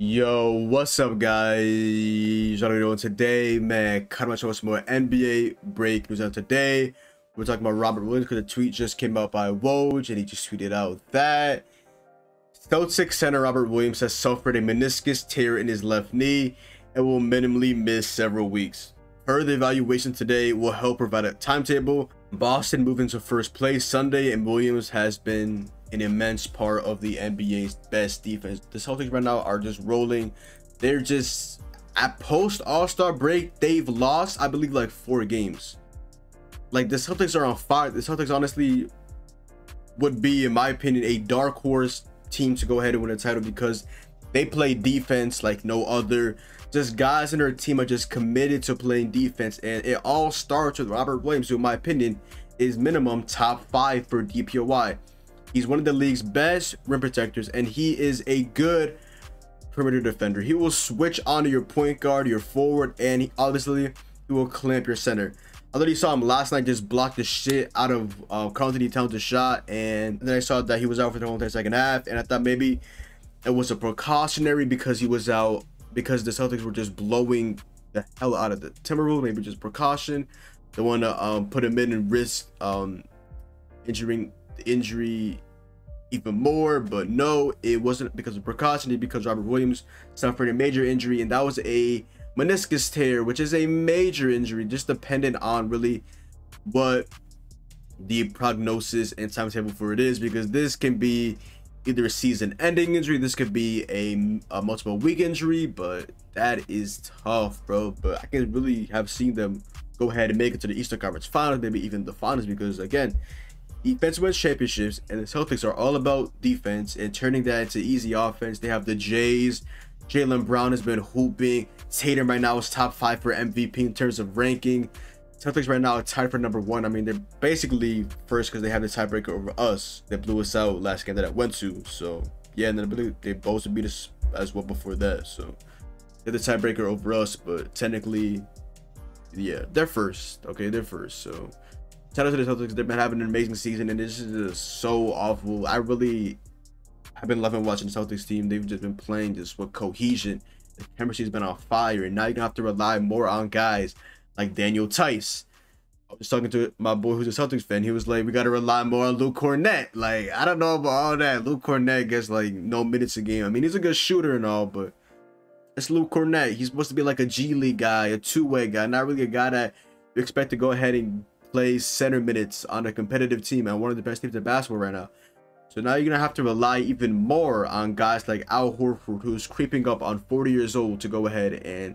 Yo, what's up, guys? How are you doing today, man? Kind of much some more NBA break news out today. We're talking about Robert Williams because a tweet just came out by Woj, and he just tweeted out that Celtics center Robert Williams has suffered a meniscus tear in his left knee and will minimally miss several weeks. Further evaluation today will help provide a timetable. Boston moving to first place Sunday, and Williams has been an immense part of the NBA's best defense. The Celtics right now are just rolling. They're just at post All-Star break. They've lost, I believe, like 4 games. Like, the Celtics are on fire. The Celtics honestly would be, in my opinion, a dark horse team to go ahead and win a title because they play defense like no other. Just guys in their team are just committed to playing defense, and it all starts with Robert Williams, who in my opinion is minimum top 5 for DPOY. He's one of the league's best rim protectors, and he is a good perimeter defender. He will switch onto your point guard, your forward, and he will clamp your center. I literally saw him last night just block the shit out of Carl Anthony Towns' shot, and then I saw that he was out for the whole entire second half, and I thought maybe it was a precautionary because he was out because the Celtics were just blowing the hell out of the Timberwolves. Maybe just precaution. They want to put him in and risk injuring the injury even more, but no, it wasn't because of precaution. It's because Robert Williams suffered a major injury, and that was a meniscus tear, which is a major injury, just dependent on really what the prognosis and timetable for it is, because this can be either a season-ending injury, this could be a multiple week injury, but that is tough, bro. But I can really have seen them go ahead and make it to the Eastern Conference Finals, maybe even the Finals, because again, defense wins championships, and the Celtics are all about defense and turning that into easy offense. They have the Jays. Jaylen Brown has been hooping. Tatum right now is top 5 for MVP in terms of ranking. Celtics right now are tied for number 1. I mean, they're basically first because they have the tiebreaker over us. They blew us out last game that I went to. So yeah, and then I believe they both beat us as well before that. So they're the tiebreaker over us, but technically, yeah, they're first. Okay, they're first. So shout out to the Celtics. They've been having an amazing season, and this is just so awful. I've been loving watching the Celtics team. They've just been playing just with cohesion. The chemistry's been on fire, and now you're gonna have to rely more on guys like Daniel Tice. I was talking to my boy who's a Celtics fan. He was like, we got to rely more on Luke Cornett. Like, I don't know about all that. Luke Cornett gets like no minutes a game. I mean, he's a good shooter and all, but it's Luke Cornett. He's supposed to be like a G League guy, a two-way guy, not really a guy that you expect to go ahead and play center minutes on a competitive team and one of the best teams in basketball right now. So now you're going to have to rely even more on guys like Al Horford, who's creeping up on 40 years old, to go ahead and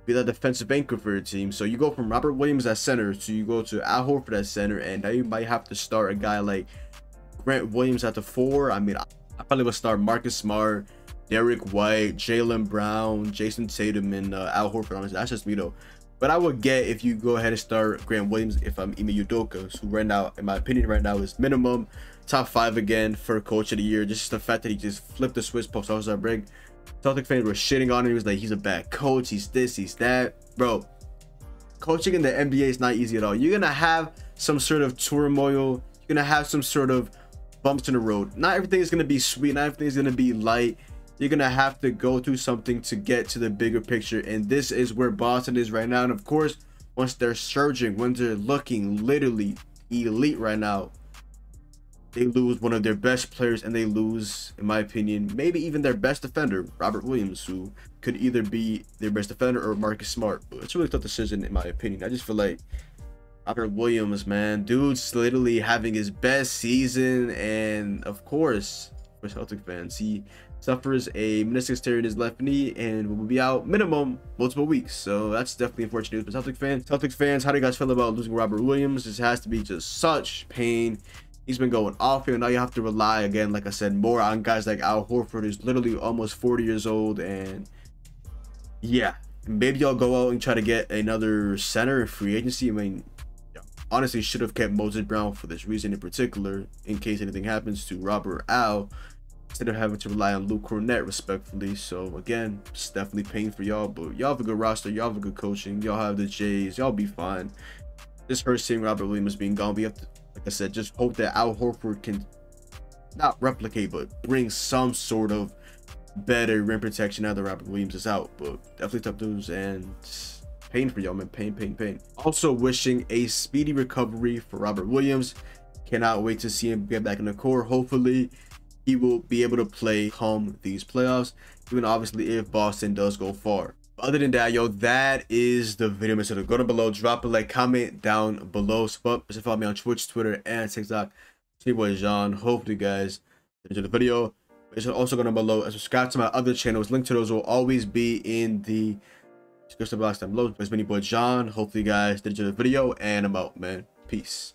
be that defensive anchor for your team. So you go from Robert Williams at center to you go to Al Horford at center, and now you might have to start a guy like Grant Williams at the 4. I mean, I probably would start Marcus Smart, Derek White, Jaylen Brown, Jason Tatum, and Al Horford. Honestly, that's just me though. But I would get if you go ahead and start Grant Williams if I'm Ime Udoka, who right now, in my opinion, right now is minimum top 5 again for Coach of the Year. Just the fact that he just flipped the switch post All-Star break. Celtic fans were shitting on him. He was like, he's a bad coach, he's this, he's that. Bro, coaching in the NBA is not easy at all. You're gonna have some sort of turmoil. You're gonna have some sort of bumps in the road. Not everything is gonna be sweet, not everything is gonna be light. You're gonna have to go through something to get to the bigger picture, and this is where Boston is right now. And of course, once they're surging, when they're looking literally elite right now, they lose one of their best players, and they lose, in my opinion, maybe even their best defender, Robert Williams, who could either be their best defender or Marcus Smart. But it's a really tough decision, in my opinion. I just feel like Robert Williams, man, dude's literally having his best season, and of course, for Celtic fans, he suffers a meniscus tear in his left knee and will be out minimum multiple weeks. So that's definitely unfortunate news for Celtics fans. How do you guys feel about losing Robert Williams? This has to be just such pain. He's been going off here. Now you have to rely again, like I said, more on guys like Al Horford, who's literally almost 40 years old. And yeah, maybe y'all go out and try to get another center in free agency. I mean, honestly, should have kept Moses Brown for this reason in particular, in case anything happens to Robert or Al, instead of having to rely on Luke Cornett, respectfully. So again, it's definitely pain for y'all, but y'all have a good roster, y'all have a good coaching, y'all have the Jays, y'all be fine. This hurts seeing Robert Williams being gone. We have to, like I said, just hope that Al Horford can not replicate, but bring some sort of better rim protection now that Robert Williams is out. But definitely tough news and pain for y'all, man. Pain. Also wishing a speedy recovery for Robert Williams. Cannot wait to see him get back in the court. Hopefully he will be able to play come these playoffs, even obviously if Boston does go far. Other than that, yo, that is the video. So go down below, drop a like, comment down below. Just follow me on Twitch, Twitter, and TikTok. It's your boy John. Hopefully you guys enjoyed the video. It's also go down below and subscribe to my other channels. Link to those will always be in the description box down below. It's been your boy John. Hopefully you guys did enjoy the video, and I'm out, man. Peace.